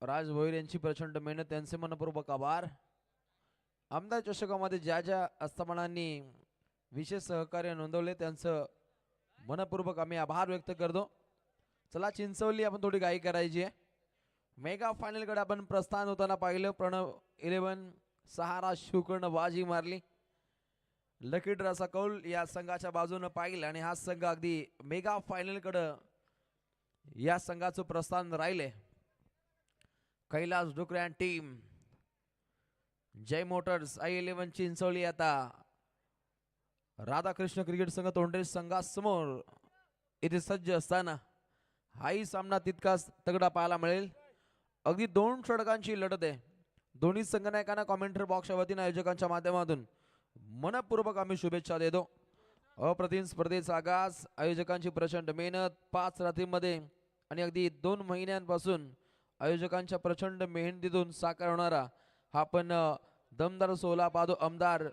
राज भोईर यांची प्रचंड मेहनत, त्यांचे मनपूर्वक आभार. आमदार चषकामध्ये ज्या ज्या आस्थापनांनी विशेष सहकार्य नोंदवले त्यांचं मनपूर्वक आम्ही आभार व्यक्त करतो. चला चिंचवली आपण थोडी गाई करायची आहे. मेगा फायनल कडे आपण प्रस्थान होताना पाहिलं. प्रणव 11 सहारा शिवकर्ण बाजी मारली. लकी ड्रॉचा कौल या संघाच्या बाजूने पाहिलं आणि हा संघ अगदी मेगा फायनल कडे या संघाचं प्रस्थान राहिले. Kailas Dukare and team, Jay Motors, i11 Chinchavali आता राधाकृष्ण क्रिकेट संघ तोंडरे संघासमोर इथे सज्ज असताना हाही सामना तितकाच तगडा पाहायला मिळेल. अगदी 2 षटकांची लढत आहे. दोन्ही संघनायकांना कॉमेंटरी बॉक्सच्या वतीने आयोजकांच्या माध्यमातून मनपूर्वक आम्ही शुभेच्छा देतो. अप्रतिम स्पर्धेचा आगाज, आयोजकांची प्रचंड मेहनत, 5 रात्रीमध्ये आणि अगदी 2 महिन्यांपासून आयोजकांच्या प्रचंड मेहनतीतून साकार होणारा हा पण दमदार सोहळा पाहतो. आमदार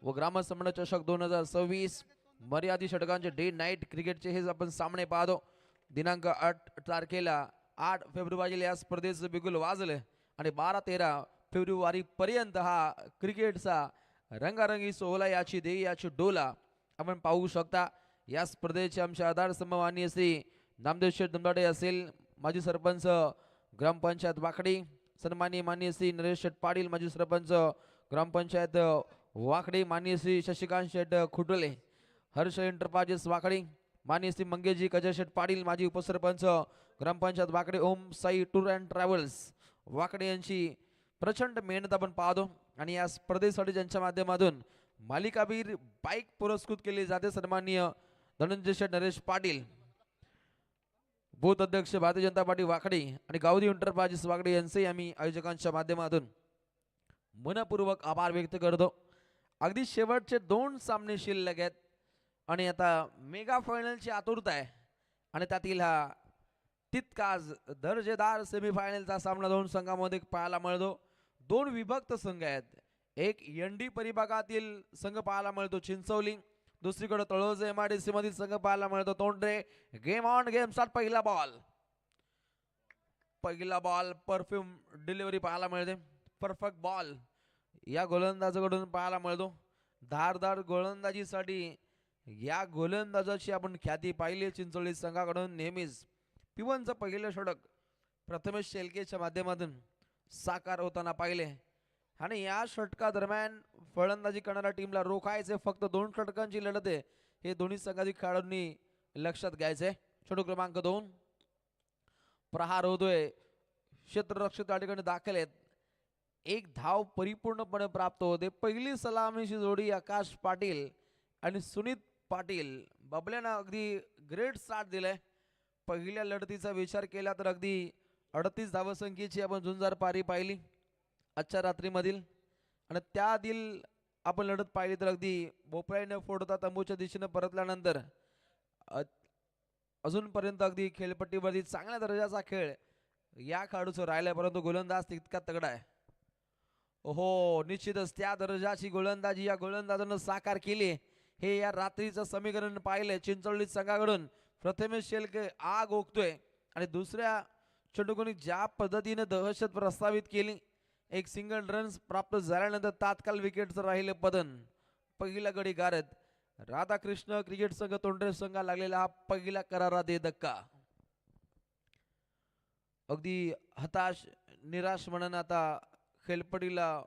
व ग्रामसंबंध चषक 2026 मर्यादित षटकांचे डे नाईट क्रिकेटचे हे आपण सामने पाहतो. दिनांक 8 तारखेला 8 फेब्रुवारीला या स्पर्धेचं बिगुल वाजले आणि 12-13 फेब्रुवारी पर्यंत हा क्रिकेटचा रंगारंगी सोहळा याची देई याची डोला आपण पाहू शकता. या स्पर्धेचे आमचे आधारस्तंभ माननीय श्री नामदेव शेठ दमदाडे असेल, माजी सरपंच ग्रामपंचायत वाकडी, सन्माननीय माननीय श्री नरेश शेठ पाटील माजी सरपंच ग्रामपंचायत वाकडी, माननीय श्री शशिकांत शेठ खुटले हर्ष एंटरप्राइजेस वाकडी, माननीय श्री मंगेशजी कजर शेठ पाटील माजी उपसरपंच ग्रामपंचायत वाकडी, ओम साई टूर अँड ट्रॅव्हल्स वाकडी यांची प्रचंड मेहनत आपण पाहतो. आणि या स्पर्धेसाठी ज्यांच्या माध्यमातून मालिकावीर बाईक पुरस्कृत केली जाते सन्माननीय धनंजय शेठ नरेश पाटील, बूथ अध्यक्ष भारतीय जनता पार्टी वाकडी आणि गावदी एंटरप्राइजेस वाकडी यांचे आम्ही आयोजकांच्या माध्यमातून मनपूर्वक आभार व्यक्त करतो. अगदी शेवटचे 2 सामने शिल्लक आहेत आणि आता मेगा फायनलची आतुरता आहे आणि त्यातील हा तितकाच दर्जेदार सेमीफायनलचा सामना 2 संघांमध्ये पाहायला मिळतो. 2 विभक्त संघ आहेत. एक एनडी परिभागातील संघ पाहायला मिळतो चिंचवली, दुसरीकडे तळोजा एमआयडीसी मधील संघ पाहायला मिळतो तोंडरे. Game on game start. पहिला बॉल परफ्यूम डिलिव्हरी पाहायला मिळते. परफेक्ट बॉल या गोलंदाजाकडून पाहायला मिळतो. धारदार गोलंदाजीसाठी या गोलंदाजाची आपण ख्याती पाहिली चिंचवली संघाकडून. नेहमीच पिवनचं पहिलं षटक प्रथमेश शेलकेच्या माध्यमातून साकार होताना पाहिले आणि या षटका दरम्यान फलंदाजी करणाऱ्या टीमला रोखायचे. फक्त 2 षटकांची लढत आहे हे दोन्ही संघातील खेळाडूंनी लक्षात घ्यायचे. षटक क्रमांक 2 प्रहार होतोय. क्षेत्ररक्षक त्या ठिकाणी दाखल आहेत. 1 धाव परिपूर्णपणे प्राप्त होते. पहिली सलामीची जोडी आकाश पाटील आणि सुनीत पाटील बबल्यानं अगदी ग्रेट स्टार्ट दिलाय. पहिल्या लढतीचा विचार केला तर अगदी 38 धावसंख्येची आपण झुंजार पारी पाहिली आजच्या रात्रीमधील आणि त्यातील आपण लढत पाहिली तर अगदी भोपळ्याने फोडता तंबूच्या दिशेने परतल्यानंतर अजूनपर्यंत अगदी खेळपट्टीवरती चांगल्या दर्जाचा खेळ या खेळाडूचा राहिलाय, परंतु गोलंदाज तितका तगडा आहे. हो, निश्चितच त्या दर्जाची गोलंदाजी या गोलंदाजानं साकार केली. हे या रात्रीचं समीकरण पाहिले. चिंचवली संघाकडून प्रथमेश शेलके आग ओकतोय आणि दुसऱ्या चेंडूकडून ज्या पद्धतीने दहशत प्रस्तावित केली, एक सिंगल रन्स प्राप्त झाल्यानंतर तात्काळ विकेटचं राहिले पतन. पहिला गडी गारद राधाकृष्ण क्रिकेट संघ तोंडरे संघा लागलेला हा पहिला करारा दे धक्का. अगदी हताश निराश म्हणून आता खेळपट्टीला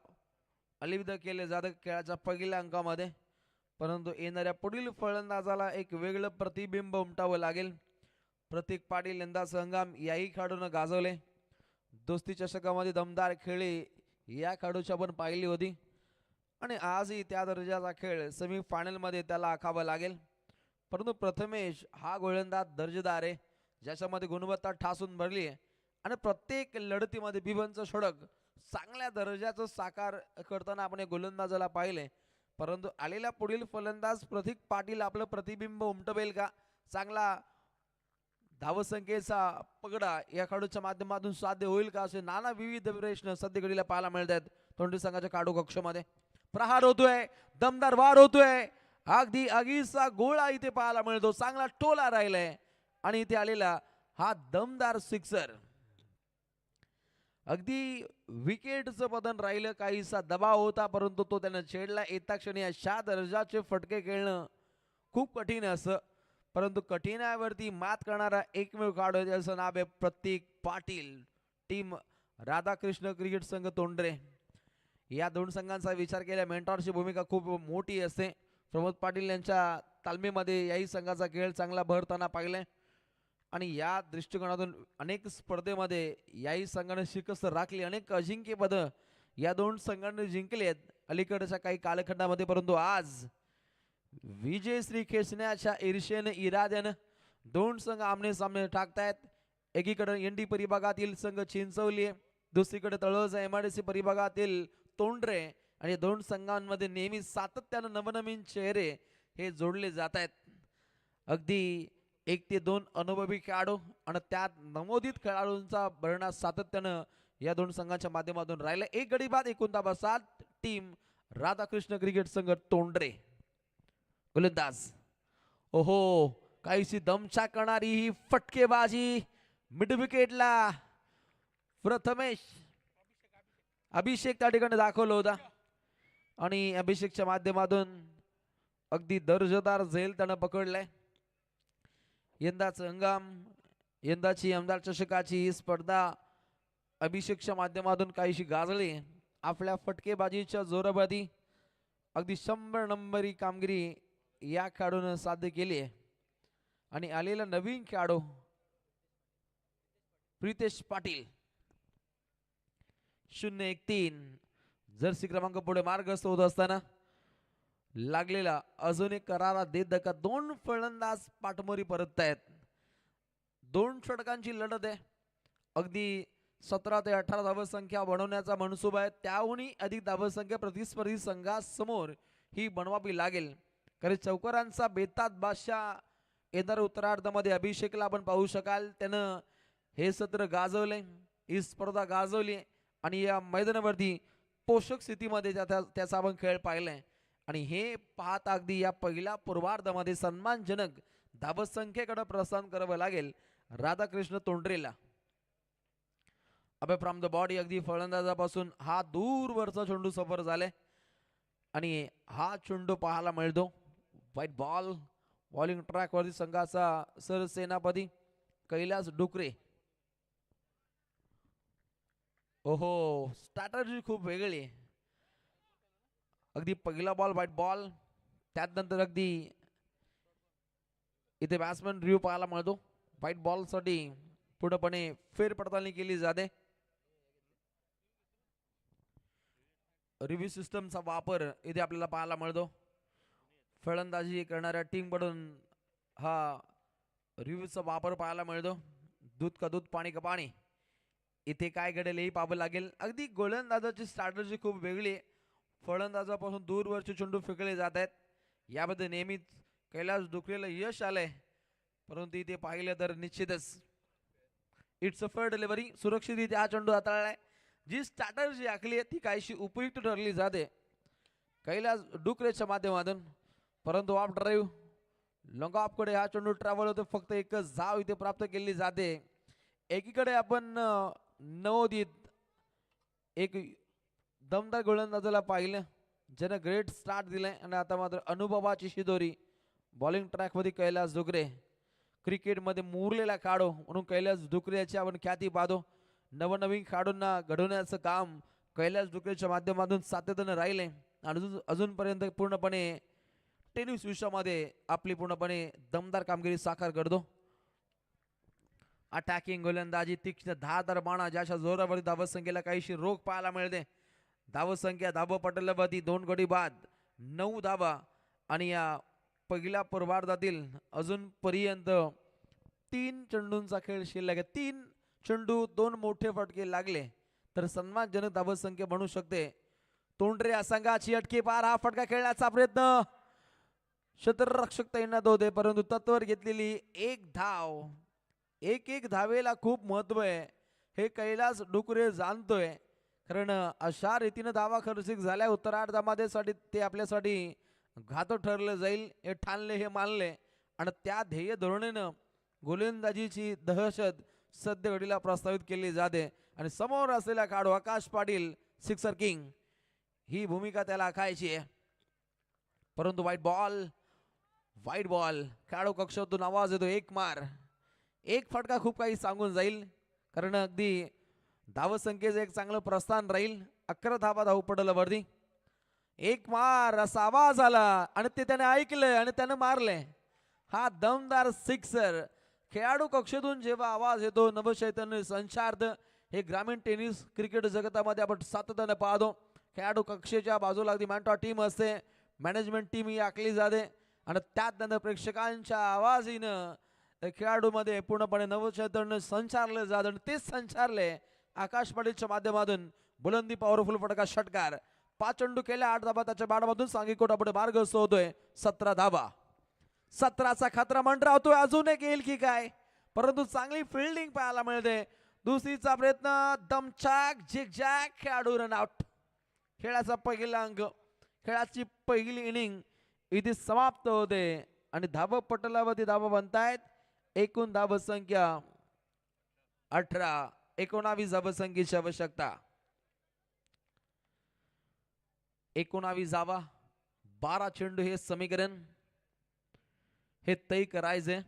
अलविदा केले जाते खेळाच्या पहिल्या अंकामध्ये, परंतु येणाऱ्या पुढील फलंदाजाला एक वेगळं प्रतिबिंब उमटावं लागेल. प्रतीक पाटील यंदा संघाम याही खेळाडूंना गाजवले. दोस्ती चषकामध्ये दमदार खेळी या खेळाडूची आपण पाहिली होती आणि आजही त्या दर्जाचा खेळ सेमीफायनलमध्ये त्याला आखावा लागेल. परंतु प्रथमेश हा गोलंदाज दर्जेदार आहे, ज्याच्यामध्ये गुणवत्ता ठासून भरली आहे आणि प्रत्येक लढतीमध्ये बिबनचं षटक चांगल्या दर्जाचं साकार करताना आपण गोलंदाजाला पाहिले. परंतु आलेला पुढील फलंदाज प्रतीक पाटील आपलं प्रतिबिंब उमटवेल का? चांगला धावसंख्येचा पगडा या खेळाडूच्या माध्यमातून साध्य होईल का? असे नाना विविध प्रश्न सध्या घडीला पाहायला मिळत आहेत तोंडी संघाच्या काडू कक्षामध्ये. प्रहार होतोय, दमदार वार होतोय, अगदी आगीचा गोळा इथे पाहायला मिळतो. चांगला टोला राहिलाय आणि इथे आलेला हा दमदार सिक्सर. अगदी विकेटचं पतन राहिलं, काहीसा दबाव होता परंतु तो त्यानं छेडला. येता क्षणी अशा दर्जाचे फटके खेळणं खूप कठीण असं, परंतु कठीणावरती मात करणारा एकमेव खेळाडू आहे त्याचं नाव आहे प्रतीक पाटील. टीम राधाकृष्ण क्रिकेट संघ तोंडरे. या दोन संघांचा विचार केला मेंटॉरची भूमिका खूप मोठी असते. प्रमोद पाटील यांच्या तालमीमध्ये याही संघाचा खेळ चांगला बहरताना पाहिलाय आणि या दृष्टिकोनातून अनेक स्पर्धेमध्ये याही संघाने शिकस्त राखली. अनेक अजिंक्यपद या दोन संघांनी जिंकली आहेत अलीकडच्या काही कालखंडामध्ये, परंतु आज विजयश्री खेचण्याच्या ईर्षेने इराद्यानं दोन संघ आमने सामने टाकतायत. एकीकडे एनडी परिभागातील संघ चिंचवली, दुसरीकडे तळोजा एमआयडीसी परिभागातील तोंडरे. आणि दोन संघांमध्ये नेहमी सातत्यानं नवनवीन चेहरे हे जोडले जात आहेत. अगदी 1 ते 2 अनुभवी खेळाडू आणि त्यात नवोदित खेळाडूंचा भरणा सातत्यानं या दोन संघांच्या माध्यमातून राहिला. एक गडी बाद 49 टीम राधाकृष्ण क्रिकेट संघ तोंडरे. गोलंदाज ओहो, काहीशी दमछाक करणारी ही फटकेबाजी मिड विकेटला प्रथमेश अभिषेक त्या ठिकाणी दाखवलं होता आणि अभिषेकच्या माध्यमातून अगदी दर्जेदार झेल त्यानं पकडलाय. यंदाचं हंगाम, यंदाची आमदार चषकाची ही स्पर्धा अभिषेकच्या माध्यमातून काहीशी गाजली. आपल्या फटकेबाजीच्या जोराबादी अगदी 100 नंबरी कामगिरी या खेळाडूनं साध्य केली आहे. आणि आलेला नवीन खेळाडू प्रितेश पाटील 0-1-3 जर्सी क्रमांक पुढे मार्गस्थ होत असताना लागलेला अजून एक करारा देत धक्का. 2 फलंदाज पाठमोरी परत आहेत. 2 षटकांची लढत आहे. अगदी 17 ते 18 धावसंख्या बनवण्याचा मनसुबा आहे. त्याहूनही अधिक धावसंख्या प्रतिस्पर्धी संघासमोर ही बनवावी लागेल. कारण चौकारांचा बेतात बादशाह येणाऱ्या उत्तरार्धामध्ये अभिषेकला आपण पाहू शकाल. त्यानं हे सत्र गाजवले, ही स्पर्धा गाजवली आणि या मैदानावरती पोषक स्थितीमध्ये त्याचा आपण खेळ पाहिलाय. आणि हे पाहता अगदी या पहिल्या पूर्वार्धामध्ये सन्मानजनक धावसंख्येकडे प्रस्थान करावं लागेल राधाकृष्ण तोंडरेला. अबे फ्रॉम द बॉडी अगदी फलंदाजापासून हा दूरवरचा चेंडू सफर झाले आणि हा चेंडू पाहायला मिळतो. व्हाईट बॉल बॉलिंग ट्रॅक वरती संघाचा सरसेनापती कैलास डुकरे. ओहो, स्ट्रॅटर्जी खूप वेगळी आहे. अगदी पहिला बॉल व्हाईट बॉल, त्यानंतर अगदी इथे बॅट्समन रिव्ह्यू पाहायला मिळतो. व्हाईट बॉल साठी पूर्णपणे फेरपडताळणी केली जाते. रिव्ह्यू सिस्टमचा वापर इथे आपल्याला पाहायला मिळतो. फलंदाजी करणाऱ्या टीम कडून हा रिव्ह्यूचा वापर पाहायला मिळतो. दूध का दूध पाणी का पाणी. इथे काय घडेल हे पाहावं लागेल. अगदी गोलंदाजाची स्ट्रॅटर्जी खूप वेगळी आहे. फलंदाजापासून दूरवरचे चेंडू फेकले जात आहेत. यामध्ये नेहमीच कैलास डुकरेला यश आलंय, परंतु इथे पाहिलं तर निश्चितच इट्स अ फेअर डिलिव्हरी. सुरक्षितरित्या हा चेंडू हाताळलाय. जी स्ट्रॅटर्जी आखली आहे ती काहीशी उपयुक्त ठरली जाते कैलास डुकरेच्या माध्यमातून, परंतु ऑफ ड्राईव्ह लॉंग ऑफ कडे हा चेंडू ट्रॅव्हल होतो. फक्त एकच धाव इथे प्राप्त केली जाते. एकीकडे आपण नवोदित एक दमदार गोलंदाजाला पाहिलं ज्यानं ग्रेट स्टार्ट दिलाय आणि आता मात्र अनुभवाची शिदोरी बॉलिंग ट्रॅक मध्ये कैलास डुकरे. क्रिकेटमध्ये मुरलेला खेळाडू म्हणून कैलास डुकरे याची आपण ख्याती पाहतो. नवनवीन खेळाडूंना घडवण्याचं काम कैलास डुकरेच्या माध्यमातून सातत्यानं राहिले आणि अजूनपर्यंत पूर्णपणे टेनिस विश्वामध्ये आपली पूर्णपणे दमदार कामगिरी साकार करतो. अटॅकिंग गोलंदाजी, तीक्ष्ण धारदार बाणा ज्याच्या जोरावरती धावसंख्येला काहीशी रोख पाहायला मिळते. धावसंख्या धावपटलावरती 2 गडी बाद 9 धावा आणि या पहिल्या पूर्वार्धातील अजूनपर्यंत 3 चेंडूंचा खेळ शिल्लक आहे. 3 चेंडू 2 मोठे फटके लागले तर सन्मानजनक धावसंख्या बनू शकते. तोंडरे या संघाची अटके पार. हा फटका खेळण्याचा प्रयत्न क्षेत्ररक्षक तैनात होते, परंतु तत्वर घेतलेली एक धाव. एक धावेला खूप महत्व आहे हे कैलास डुकरे जाणतोय. कारण अशा रीतीने धावा खर्चिक झाल्या उत्तरार्धामध्ये साठी ते आपल्यासाठी घातक ठरलं जाईल हे ठाणले, हे मानले आणि त्या ध्येय धोरणेनं गोलंदाजीची दहशत सध्या घडीला प्रस्तावित केली जाते. आणि समोर असलेला खेळाडू आकाश पाटील सिक्सर किंग, ही भूमिका त्याला आखायची आहे. परंतु व्हाईट बॉल खेळाडू कक्षातून आवाज येतो, एक मार. एक फटका खूप काही सांगून जाईल, कारण अगदी धावसंख्येचं एक चांगलं प्रस्थान राहील. 11 धावा धाव पडलं वरती. एक मार असा आवाज आला आणि ते त्याने ऐकलंय आणि त्याने मारले. हा दमदार सिक्सर. खेळाडू कक्षेतून जेव्हा आवाज येतो नवचैतन्य संचार्थ, हे ग्रामीण टेनिस क्रिकेट जगतामध्ये आपण सातत्याने पाहतो. खेळाडू कक्षेच्या बाजूला अगदी मॅन्टॉ टीम असते, मॅनेजमेंट टीम ही आखली जाते आणि त्यात प्रेक्षकांच्या आवाजीनं खेळाडूमध्ये पूर्णपणे नवचैतन्य संचारले जात आणि तेच संचारले आकाश पाटीलच्या माध्यमातून. बुलंदी पॉवरफुल फटका षटकार. 5 चेंडू केल्या, 8 धाबा त्याच्या बॅटमधून. सांगी कोटा पुढे मार्ग होतोय 17 धाबा. 17चा खतरा मंडरावतोय. अजून एक येईल की काय, परंतु चांगली फिल्डिंग पाहायला मिळते. दुसरीचा प्रयत्न दमचाक झिगझॅग, खेळाडू रन आउट. खेळाचा पहिला अंक, खेळाची पहिली इनिंग इथे समाप्त होते आणि धाव पटलावरती धावा बनतायत. एकूण धाव संख्या 18, 19 धाव संख्येची आवश्यकता. 19 धावा, 12 चेंडू हे समीकरण हे तय करायचे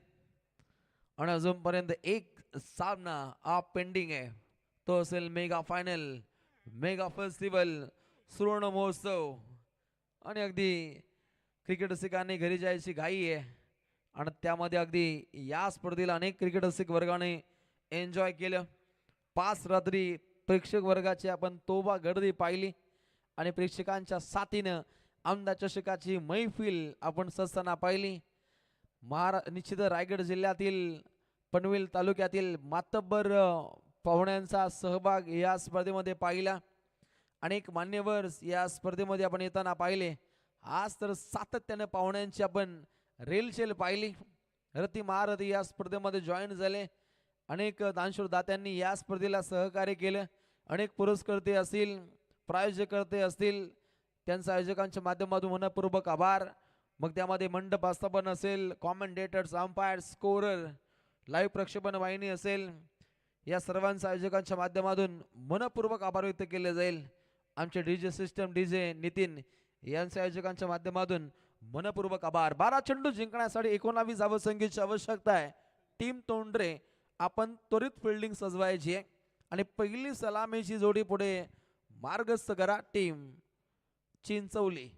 आणि अजूनपर्यंत एक सामना पेंडिंग आहे. तो असेल मेगा फायनल, मेगा फेस्टिवल, सुवर्ण महोत्सव. आणि अगदी क्रिकेट रसिकांनी घरी जायची घाई आहे आणि त्यामध्ये अगदी या स्पर्धेला अनेक क्रिकेट रसिक वर्गाने एन्जॉय केलं. 5 रात्री प्रेक्षक वर्गाची आपण तोबा गर्दी पाहिली आणि प्रेक्षकांच्या साथीनं आमदार चषकाची मैफिल आपण सस्ताना पाहिली. निश्चित रायगड जिल्ह्यातील पनवेल तालुक्यातील मातब्बर पाहुण्यांचा सहभाग या स्पर्धेमध्ये पाहिला. अनेक मान्यवर या स्पर्धेमध्ये आपण येताना पाहिले. आज तर सातत्याने पाहुण्यांची आपण रेलचेल पाहिली. रती महारथी या स्पर्धेमध्ये जॉईन झाले. अनेक दानशूर दात्यांनी या स्पर्धेला सहकार्य केलं. अनेक पुरस्कर्ते असतील, प्रायोजकर्ते असतील, त्यांच्या आयोजकांच्या माध्यमातून मनपूर्वक आभार. मग त्यामध्ये मंडप व्यवस्थापन असेल, कॉमेंटेटर्स, अंपायर, स्कोरर, लाईव्ह प्रक्षेपण वाहिनी असेल, या सर्वांच्या आयोजकांच्या माध्यमातून मनपूर्वक आभार व्यक्त केले जाईल. आमचे डीजे सिस्टम डीजे नितीन यांच्या आयोजकांच्या माध्यमातून मनपूर्वक आभार. 12 चेंडू जिंकण्यासाठी 19 धावसंख्येची आवश्यकता आहे. टीम तोंडरे आपण त्वरित फिल्डिंग सजवायची आहे आणि पहिली सलामीची जोडी पुढे मार्गस्थ करा टीम चिंचवली.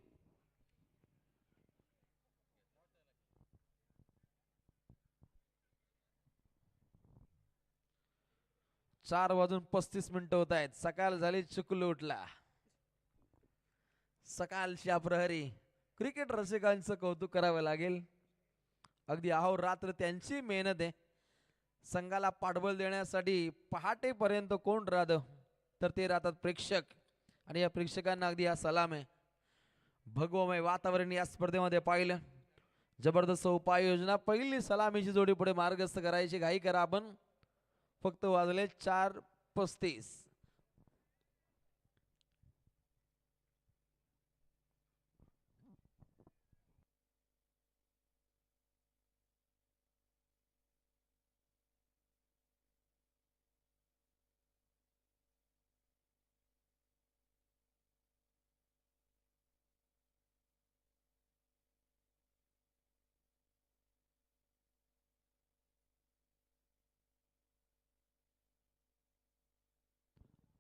चार वाजून 35 मिनिटं होत आहेत. सकाळ झाली, चिकुल उठला. सकाळच्या प्रहरी क्रिकेट रसिकांचं कौतुक करावं लागेल. अगदी अहोरात्र त्यांची मेहनत आहे. संघाला पाठबळ देण्यासाठी पहाटेपर्यंत कोण राहतं, तर ते राहतात प्रेक्षक. आणि या प्रेक्षकांना अगदी हा सलाम आहे. भगवमय वातावरण या स्पर्धेमध्ये पाहिलं. जबरदस्त उपाययोजना. पहिली सलामीची जोडी पुढे मार्गस्थ करायची घाई करा आपण. फक्त वाजले 4:35.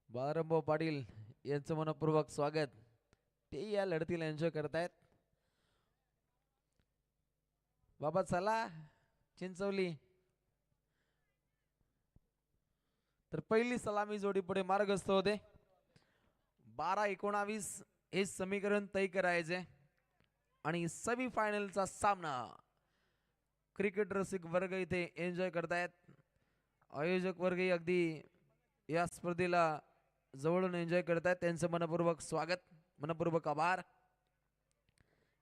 बाळारामभाऊ पाटील यांचं मनपूर्वक स्वागत. ते या लढतीला एन्जॉय करतायत. बाबा चला चिंचवली. तर पहिली सलामी जोडी पुढे मार्गस्थ होते. 12-19 हे समीकरण तय करायचे आणि सेमी फायनलचा सामना क्रिकेट रसिक वर्ग इथे एन्जॉय करतायत. आयोजक वर्गही अगदी या स्पर्धेला जवळून एन्जॉय करतायत. त्यांचं मनपूर्वक स्वागत, मनपूर्वक आभार.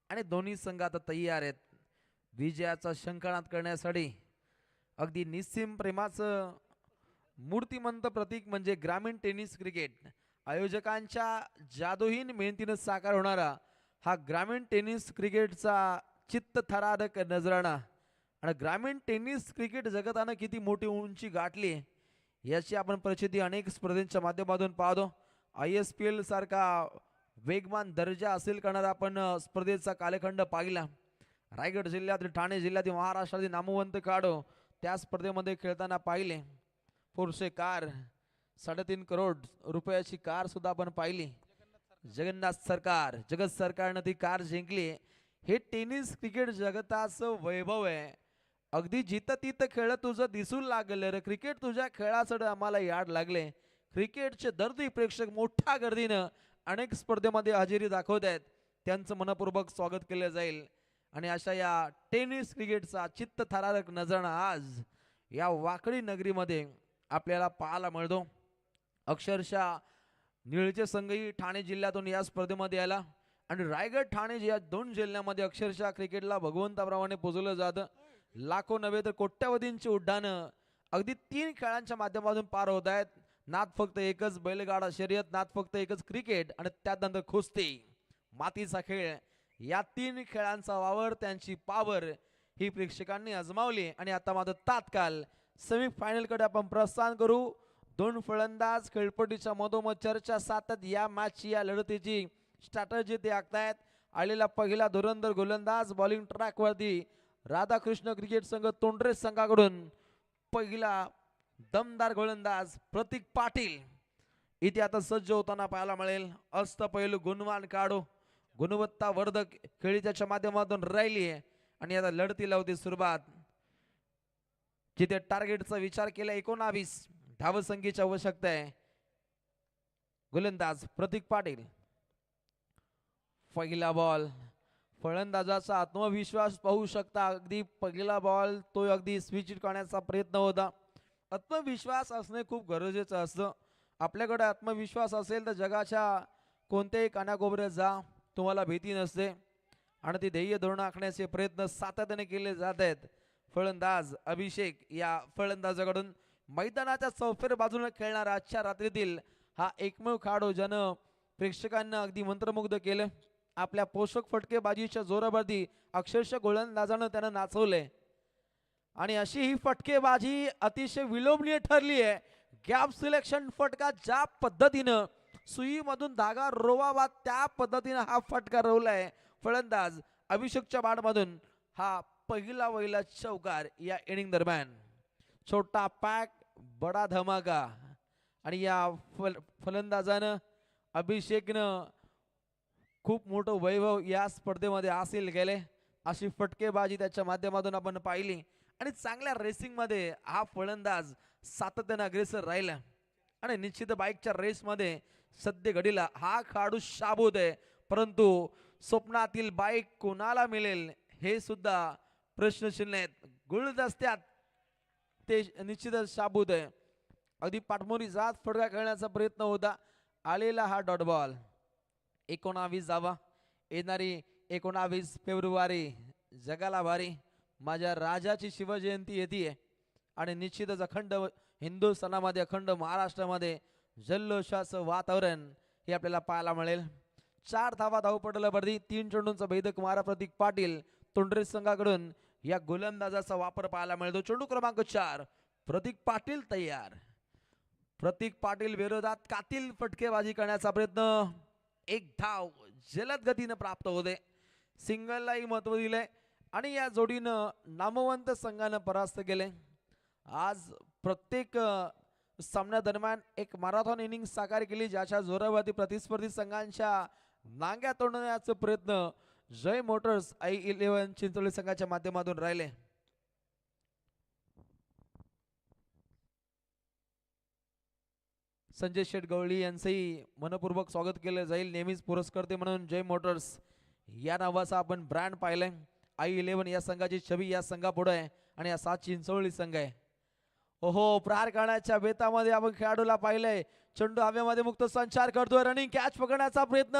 आणि दोन्ही संघ आता तयार आहेत विजयाचा शंखनाद करण्यासाठी. अगदी निस्सीम प्रेमाचं मूर्तिमंत प्रतीक म्हणजे ग्रामीण टेनिस क्रिकेट. आयोजकांच्या जादूहीन मेहनतीनं साकार होणारा हा ग्रामीण टेनिस क्रिकेटचा चित्तथरारक नजराणा. आणि ग्रामीण टेनिस क्रिकेट जगतानं किती मोठी उंची गाठली याची आपण प्रचिती अनेक स्पर्धेच्या माध्यमातून पाहतो. ISPL सारखा वेगवान दर्जा असेल करणारा आपण स्पर्धेचा कालखंड पाहिला. रायगड जिल्ह्यातील, ठाणे जिल्ह्यातील, महाराष्ट्रातील नामवंत खेळाडू त्या स्पर्धेमध्ये खेळताना पाहिले. पोर्शे कार 3.5 करोड रुपयाची कार सुद्धा आपण पाहिली. जगन्नाथ सरकार, जगत सरकारनं ती कार जिंकली. हे टेनिस क्रिकेट जगताचं वैभव आहे. अगदी जिथं तिथं खेळ तुझं दिसू लागलं रे, क्रिकेट तुझ्या खेळाचं आम्हाला याड लागले. क्रिकेटचे दर्दी प्रेक्षक मोठ्या गर्दीनं अनेक स्पर्धेमध्ये हजेरी दाखवत आहेत. त्यांचं मनपूर्वक स्वागत केलं जाईल. आणि अशा या टेनिस क्रिकेटचा चित्तथरारक नजारा आज या वाकडी नगरीमध्ये आपल्याला पाहायला मिळतो. अक्षरशः निळचे संघही ठाणे जिल्ह्यातून या स्पर्धेमध्ये आला आणि रायगड ठाणे या दोन जिल्ह्यामध्ये अक्षरशः क्रिकेटला भगवंताप्रमाणे पुजलं जातं. लाखो नव्हे तर कोट्यावधींची उड्डाणं अगदी 3 खेळांच्या माध्यमातून पार होत आहेत. नाद फक्त एकच, बैलगाडा शर्यत, नाद फक्त एकच क्रिकेट आणि त्यानंतर कुस्ती, मातीचा खेळ. या 3 खेळांचा वावर, त्यांची पावर ही प्रेक्षकांनी अजमावली. आणि आता मात्र तात्काळ सेमीफायनल कडे आपण प्रस्थान करू. 2 फलंदाज खेळपट्टीच्या मधोमध चर्चा साधत या मॅचची, या लढतीची स्ट्रॅटजी ते आखतायत. आलेला पहिला धुरंधर गोलंदाज बॉलिंग ट्रॅकवरती राधाकृष्ण क्रिकेट संघ तोंडरे संघाकडून पहिला दमदार गोलंदाज प्रतीक पाटील इथे आता सज्ज होताना पाहायला मिळेल. अष्टपैलू गुणवान काढू, गुणवत्तावर्धक खेळी त्याच्या माध्यमातून राहिली आहे. आणि आता लढतीला होती सुरुवात, जिथे टार्गेटचा विचार केला. 19 धावसंख्येची आवश्यकता आहे. गोलंदाज प्रतीक पाटील, पहिला बॉल. फलंदाजाचा आत्मविश्वास पाहू शकता. अगदी पहिला बॉल तो अगदी स्विच करण्याचा प्रयत्न होता. आत्मविश्वास असणे खूप गरजेचं असतं. आपल्याकडे आत्मविश्वास असेल तर जगाच्या कोणत्याही कानाकोपऱ्यात जा, तुम्हाला भीती नसते. आणि ती ध्येय धोरण आखण्याचे प्रयत्न सातत्याने केले जात आहेत. फलंदाज अभिषेक या फलंदाजाकडून मैदानाच्या चौफेर बाजूने खेळणारा आजच्या रात्रीतील हा एकमेव खेळाडू ज्यानं प्रेक्षकांना अगदी मंत्रमुग्ध केलं. आपल्या पोषक फटकेबाजीच्या जोरावरती अक्षरशः गोलंदाजानं त्यानं नाचवले. आणि अशी ही फटकेबाजी अतिशय विलोभनीय ठरली आहे. गॅप सिलेक्शन फटका ज्या पद्धतीनं सुईमधून धागा रोवावा त्या पद्धतीनं हा फटका रोवलाय फलंदाज अभिषेकच्या बॅटमधून. हा पहिला वहिला चौकार या इनिंग दरम्यान. छोटा पॅक बडा धमाका. आणि या फलंदाजानं अभिषेकनं खूप मोठं वैभव या स्पर्धेमध्ये हासिल केले. अशी फटकेबाजी त्याच्या माध्यमातून आपण पाहिली. आणि चांगल्या रेसिंगमध्ये हा फलंदाज सातत्याने अग्रेसर राहिला. आणि निश्चित बाईकच्या रेसमध्ये सध्या घडीला हा खेळाडू शाबूत आहे. परंतु स्वप्नातील बाईक कोणाला मिळेल हे सुद्धा प्रश्नचिन्ह आहेत. गुलदस्त्यात ते निश्चितच शाबूत आहे. अगदी पाठमोरी जात फटका खेळण्याचा प्रयत्न होता. आलेला हा डॉट बॉल. 19 धावा. येणारी 19 फेब्रुवारी जगाला भारी माझ्या राजाची शिवजयंती येते. आणि निश्चितच अखंड हिंदुस्थानामध्ये, अखंड महाराष्ट्रामध्ये जल्लोषाचं वातावरण हे आपल्याला पाहायला मिळेल. 4 धावा धावपटलावरती 3 चेंडूंचा भेदक मारा प्रतीक पाटील तोंडरे संघाकडून या गोलंदाजाचा वापर पाहायला मिळतो. चेंडू क्रमांक 4 प्रतीक पाटील तयार. प्रतीक पाटील विरोधात कातील फटकेबाजी करण्याचा प्रयत्न. 1 धाव जलद गतीने प्राप्त होते. सिंगललाही महत्व दिले आणि या जोडीनं नामवंत संघानं परास्त केले. आज प्रत्येक सामन्यादरम्यान एक मॅरेथॉन इनिंग साकार केली, ज्याच्या जोरावरती प्रतिस्पर्धी संघांच्या नांग्या तोडण्याचा प्रयत्न जय मोटर्स I11 चिंचोली संघाच्या माध्यमातून राहिले. संजय शेठ गवळी यांचंही मनपूर्वक स्वागत केलं जाईल. नेहमीच पुरस्कर्ते म्हणून जय मोटर्स या नावाचा आपण ब्रँड पाहिलाय. I11 या संघाची छबी या संघापुढे आहे आणि असा चिंचोळी संघ आहे. ओहो, प्रहार करण्याच्या बेतामध्ये आपण खेळाडूला पाहिलंय. चेंडू हवेमध्ये मुक्त संचार करतोय. रनिंग कॅच पकडण्याचा प्रयत्न.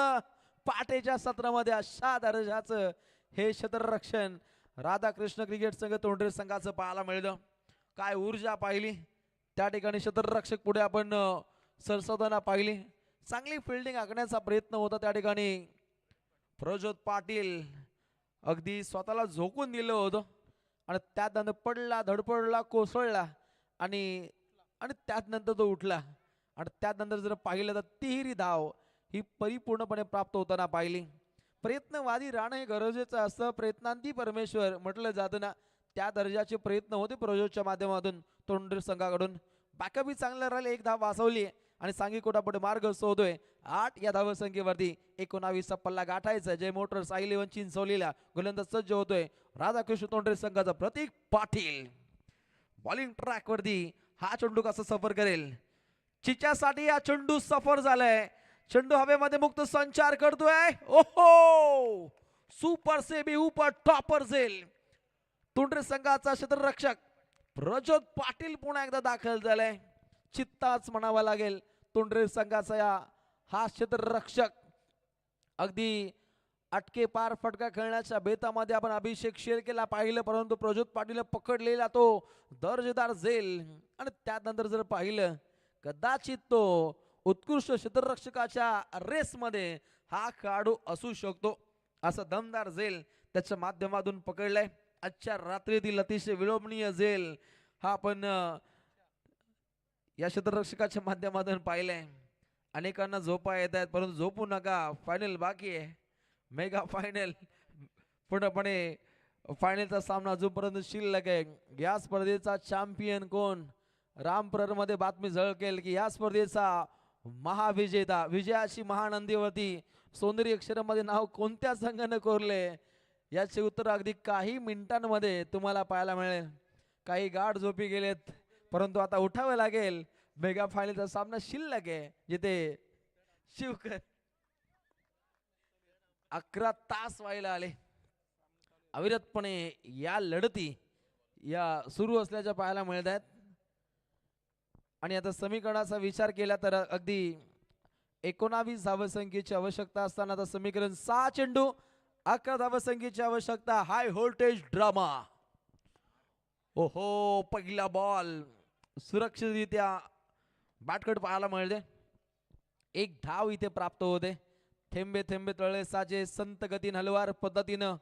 पाटेच्या सत्रामध्ये अशा दर्जाचं हे क्षेत्ररक्षण राधाकृष्ण क्रिकेट संघ तोंडरे संघाचं पाहायला मिळतं. काय ऊर्जा पाहिली त्या ठिकाणी. क्षेत्ररक्षक पुढे आपण सरसवताना पाहिली. चांगली फिल्डिंग आखण्याचा प्रयत्न होता त्या ठिकाणी. प्रज्योत पाटील अगदी स्वतःला झोकून दिलं होतं आणि त्यानंतर पडला, धडपडला, कोसळला आणि आणि त्यानंतर तो उठला आणि त्यानंतर जर पाहिलं तर तिहेरी धाव ही परिपूर्णपणे प्राप्त होताना पाहिली. प्रयत्नवादी राहणं हे गरजेचं असतं. प्रयत्नांती परमेश्वर म्हटलं जातं ना, त्या दर्जाचे प्रयत्न होते प्रोजेक्टच्या माध्यमातून तोंडीर संघाकडून. बॅकअपही चांगलं राहिले, एक धाव वाचवली आणि सांगी कोटापुढे मार्ग शोधतोय. 8 या धावसंख्येवरती 19 पल्ला गाठायचा. जय मोटर्स I11 चिंचवलीला गोलंदाज सज्ज होतोय. राधाकृष्ण तोंडरे संघाचा प्रतीक पाटील बॉलिंग ट्रॅक वरती हा चेंडू कसा सफर करेल, चिच्यासाठी हा चेंडू सफर झालाय. चेंडू हवेमध्ये मुक्त संचार करतोय. ओहो, सुपर सेबी ऊपर टॉपर झेल. तोंडरे संघाचा क्षेत्ररक्षक प्रज्योत पाटील पुन्हा एकदा दाखल झालाय. चित्ताच म्हणावा लागेल तोंडरे संघाचा हा क्षेत्ररक्षक. अगदी अटके पार फटका खेळण्याच्या बेतामध्ये आपण अभिषेक शेळकेला पाहिलं, परंतु प्रज्योत पाटील पकडलेला तो दर्जेदार झेल. आणि त्यानंतर जर पाहिलं कदाचित तो उत्कृष्ट क्षेत्ररक्षकाच्या रेसमध्ये हा खेळाडू असू शकतो. असं दमदार झेल त्याच्या माध्यमातून पकडलंय. आजच्या रात्रीतील अतिशय विलोभनीय झेल हा आपण या क्षेत्ररक्षकाच्या माध्यमातून पाहिलंय. अनेकांना झोपा येत आहेत, परंतु झोपू नका, फायनल बाकी आहे. मेगा फायनल पूर्णपणे फायनलचा सामना जोपर्यंत शिल्लक आहे. या स्पर्धेचा चॅम्पियन कोण, रामप्रर मध्ये बातमी झळकेल की या स्पर्धेचा महाविजेता, विजयाची महानंदीवरती सौंदर्य अक्षरामध्ये नाव कोणत्या संघाने कोरले याचे उत्तर अगदी काही मिनिटांमध्ये तुम्हाला पाहायला मिळेल. काही गाढ झोपी गेलेत, परंतु आता उठावे लागेल. मेगा फायनलचा सामना शिल्लक आहे, जिथे शिवकर 11 तास व्हायला आले. अविरतपणे या लढती या सुरू असल्याच्या पाहायला मिळत आहेत. आणि आता समीकरणाचा विचार केला तर अगदी 19 धावसंख्येची आवश्यकता असताना आता समीकरण 6 चेंडू 11 धावसंख्येची आवश्यकता. High voltage drama. ओहो, पहिला बॉल सुरक्षितरित्या बॅटकडे पाहायला मिळते. एक धाव इथे प्राप्त होते. थेंबे थेंबे तळे साचे, संत गतीन हलवार पद्धतीनं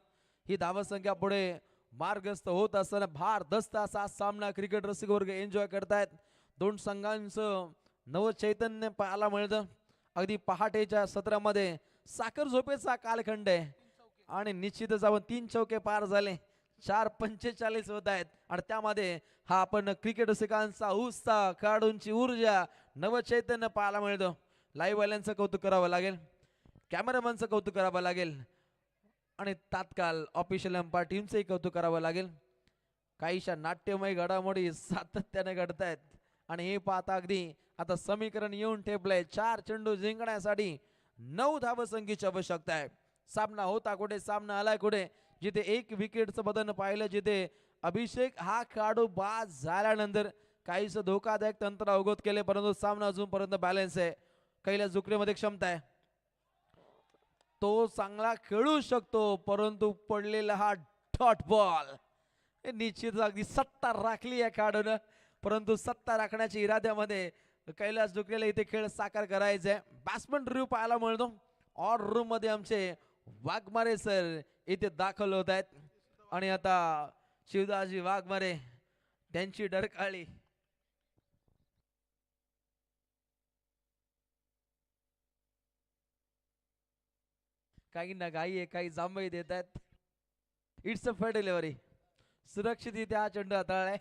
ही धावसंख्या पुढे मार्गस्थ होत असताना भारदस्त असा सामना क्रिकेट रसिक वर्ग एन्जॉय करतायत. दोन संघांचं नव चैतन्य पाहायला मिळतं. अगदी पहाटेच्या सत्रामध्ये साखर झोपेचा कालखंड आहे आणि निश्चितच आपण 3 चौके पार झाले. 4:45 होत आहेत आणि त्यामध्ये हा आपण क्रिकेट रसिकांचा उत्साह, खेळाडूंची ऊर्जा, नवचैतन्य पाहायला मिळतं. लाईव्ह वाल्यांचं कौतुक करावं लागेल, कॅमेरामॅनचं कौतुक करावं लागेल आणि तात्काळ ऑफिशियल अंपायर टीमचंही कौतुक करावं लागेल. काहीशा नाट्यमय घडामोडी सातत्याने घडतायत आणि हे पाहता अगदी आता समीकरण येऊन ठेपलंय. 4 चेंडू जिंकण्यासाठी 9 धावसंख्येची आवश्यकता आहे. सामना होता कुठे, सामना आलाय कुठे, जिथे 1 विकेटचं बदल पाहिलं, जिथे अभिषेक हा खेळाडू बाद झाल्यानंतर काहीच धोकादायक तंत्र अवगत केले, परंतु सामना अजूनपर्यंत बॅलन्स आहे. कैलास जुकरेमध्ये क्षमता आहे, तो चांगला खेळू शकतो, परंतु पडलेला हा डॉट बॉल निश्चित अगदी सत्ता राखली या खेळाडूनं, परंतु सत्ता राखण्याच्या इराद्यामध्ये कैलास जुकरेला इथे खेळ साकार करायचा आहे. बॅट्समन रिव्ह्यू पाहायला मिळतो. ऑर रूम मध्ये आमचे वाघमारे सर इथे दाखल होत आहेत आणि आता शिवदासजी वाघमारे त्यांची डरकाळी काही ना घाई आहे, काही जांभई देत आहेत. It's a fair delivery. सुरक्षित इथे हा चेंडू हाताळलाय.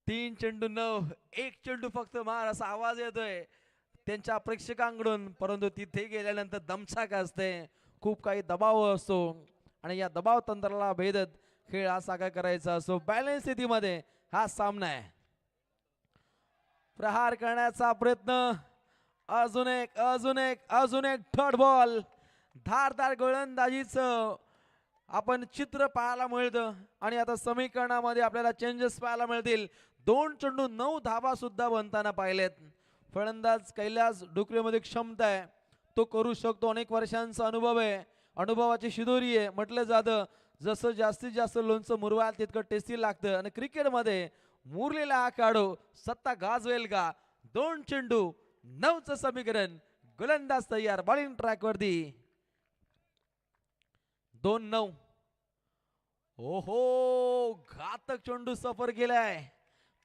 तीन चेंडू 9, 1 चेंडू फक्त मार असा आवाज येतोय त्यांच्या प्रेक्षकांकडून, परंतु तिथे गेल्यानंतर दमछाक असते, खूप काही दबाव असतो आणि या दबाव तंत्राला भेदत खेळ हा साकार करायचा असतो. बॅलन्स स्थितीमध्ये हा सामना आहे. प्रहार करण्याचा प्रयत्न, अजून एक डॉट बॉल. धारदार गोलंदाजीचं आपण चित्र पाहायला मिळतं आणि आता समीकरणामध्ये आपल्याला चेंजेस पाहायला मिळतील. 2 चेंडू 9 धावा सुद्धा बनताना पाहिलेत. फलंदाज कैलास डुकरेमध्ये क्षमता आहे, तो करू शकतो. अनेक वर्षांचा अनुभव आहे, अनुभवाची शिदोरी आहे. म्हटलं जातं जसं जास्तीत जास्त लोणचं मुरवाल तितकं टेस्टी लागतं आणि क्रिकेटमध्ये मुरलेला हा खेळाडू सत्ता गाजवेल का. 2 चेंडू 9चं समीकरण. गोलंदाज तयार, बॉलिंग ट्रॅक वरती 2-9. ओहो, घातक चेंडू सफर केलाय.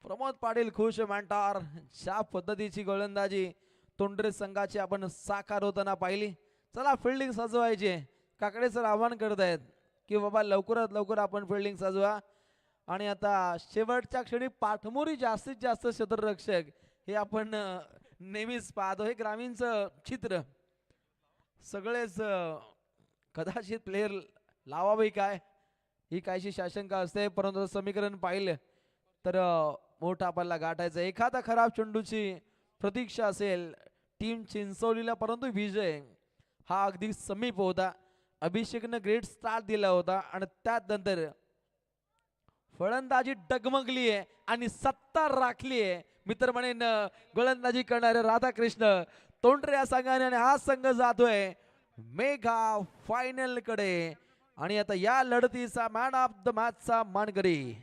प्रमोद पाटील खुश मॅन्टार. ज्या पद्धतीची गोलंदाजी तोंडरे संघाची आपण साकार होताना पाहिली. चला फिल्डिंग सजवायची. काकडे सर आवाहन करत आहेत की बाबा लवकरात लवकर आपण फिल्डिंग सजवा. आणि आता शेवटच्या क्षणी पाठमोरी जास्तीत जास्त क्षेत्ररक्षक हे आपण नेहमीच पाहतो. हे ग्रामीणचं चित्र. सगळेच कदाचित प्लेयर लावावे काय ही काहीशी शाशंका असते, परंतु समीकरण पाहिलं तर मोठा पल्ला गाठायचा. एखादा खराब चेंडूची प्रतीक्षा असेल टीम चिंचवलीला, परंतु विजय हा अगदी समीप होता. अभिषेकनं ग्रेट स्टार्ट दिला होता आणि त्यानंतर फलंदाजी डगमगली आहे आणि सत्ता राखली आहे. मित्र म्हणेन गोलंदाजी करणारे राधाकृष्ण तोंडरे या संघाने, आणि हा संघ जातोय मेगा फायनल कडे. आणि आता या लढतीचा मॅन ऑफ द मॅचचा मानकरी